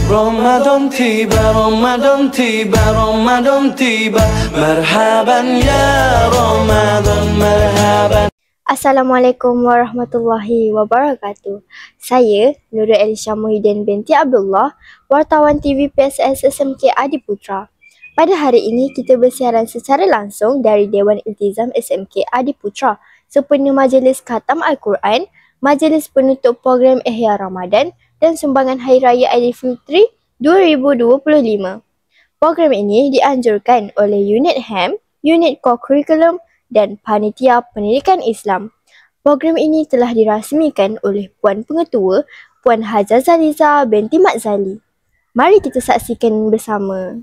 رمضان tiba, Ramadan tiba, Ramadan tiba. Marhaban ya Ramadan, marhaban. Assalamualaikum warahmatullahi wabarakatuh. Saya Nurul Elisha Muhyiddin binti Abdullah, wartawan TV PSS SMK Adiputra. Pada hari ini kita bersiaran secara langsung dari Dewan Iltizam SMK Adiputra sempena Majlis Khatam Al-Quran, Majlis Penutup Program Ihya Ramadan dan Sumbangan Hari Raya Aidilfitri 2025. Program ini dianjurkan oleh Unit HAM, Unit Core Curriculum dan Panitia Pendidikan Islam. Program ini telah dirasmikan oleh Puan Pengetua, Puan Hajah Zaliza binti Mat Zali. Mari kita saksikan bersama.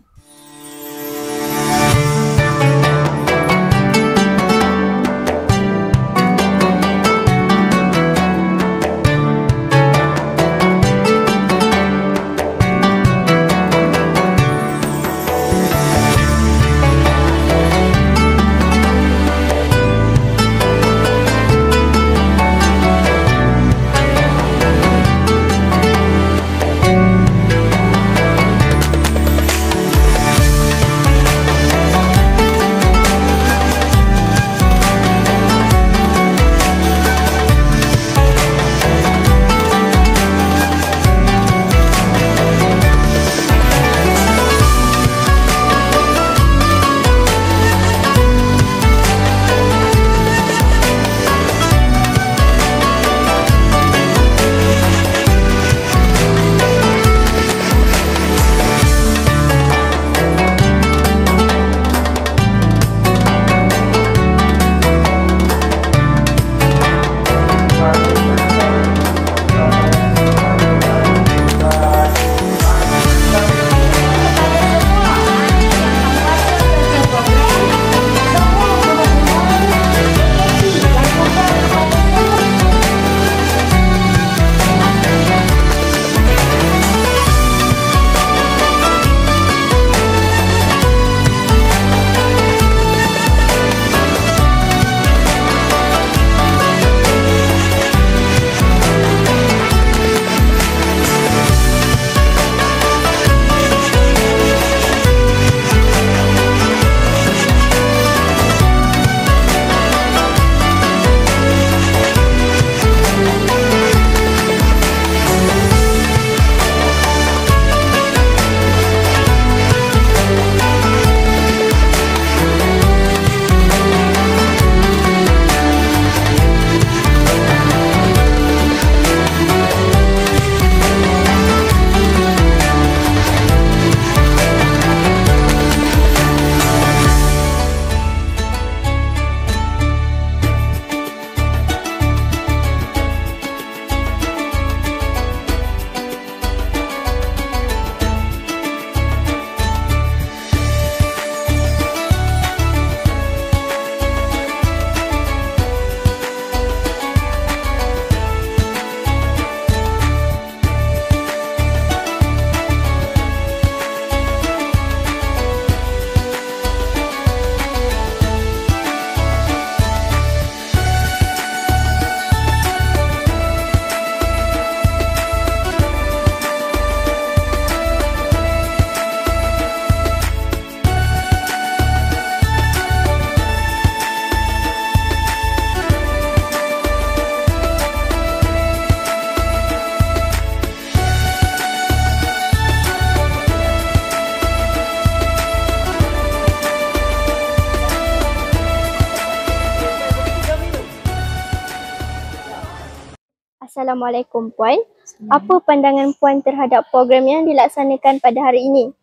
Assalamualaikum Puan. Apa pandangan Puan terhadap program yang dilaksanakan pada hari ini?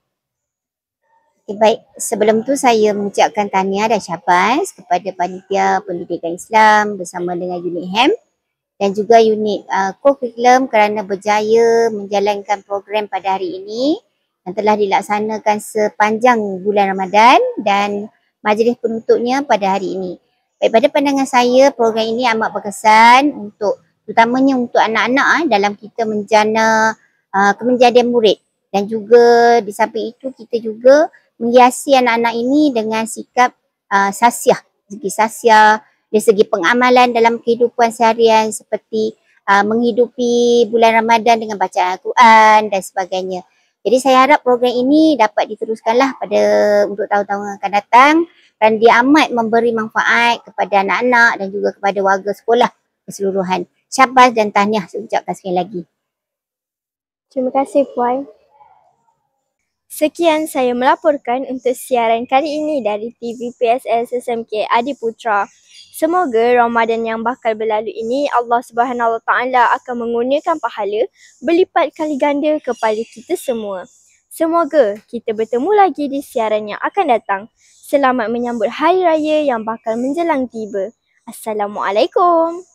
Okay, baik, sebelum tu saya mengucapkan tahniah dan syabas kepada Panitia Pendidikan Islam bersama dengan unit HAM dan juga unit Core Curriculum kerana berjaya menjalankan program pada hari ini yang telah dilaksanakan sepanjang bulan Ramadan dan majlis penutupnya pada hari ini. Baik, pada pandangan saya, program ini amat berkesan terutamanya untuk anak-anak dalam kita menjana kemenjadian murid, dan juga di samping itu kita juga menghiasi anak-anak ini dengan sikap sasiah, dari segi pengamalan dalam kehidupan seharian seperti menghidupi bulan Ramadan dengan bacaan Al-Quran dan sebagainya. Jadi saya harap program ini dapat diteruskanlah untuk tahun-tahun yang akan datang dan dia amat memberi manfaat kepada anak-anak dan juga kepada warga sekolah keseluruhan. Syabas dan tahniah saya ucapkan sekali lagi. Terima kasih Puan. Sekian saya melaporkan untuk siaran kali ini dari TV PSS SMK Adiputra. Semoga Ramadan yang bakal berlalu ini Allah Subhanahu Wa Taala akan mengurniakan pahala berlipat kali ganda kepada kita semua. Semoga kita bertemu lagi di siaran yang akan datang. Selamat menyambut Hari Raya yang bakal menjelang tiba. Assalamualaikum.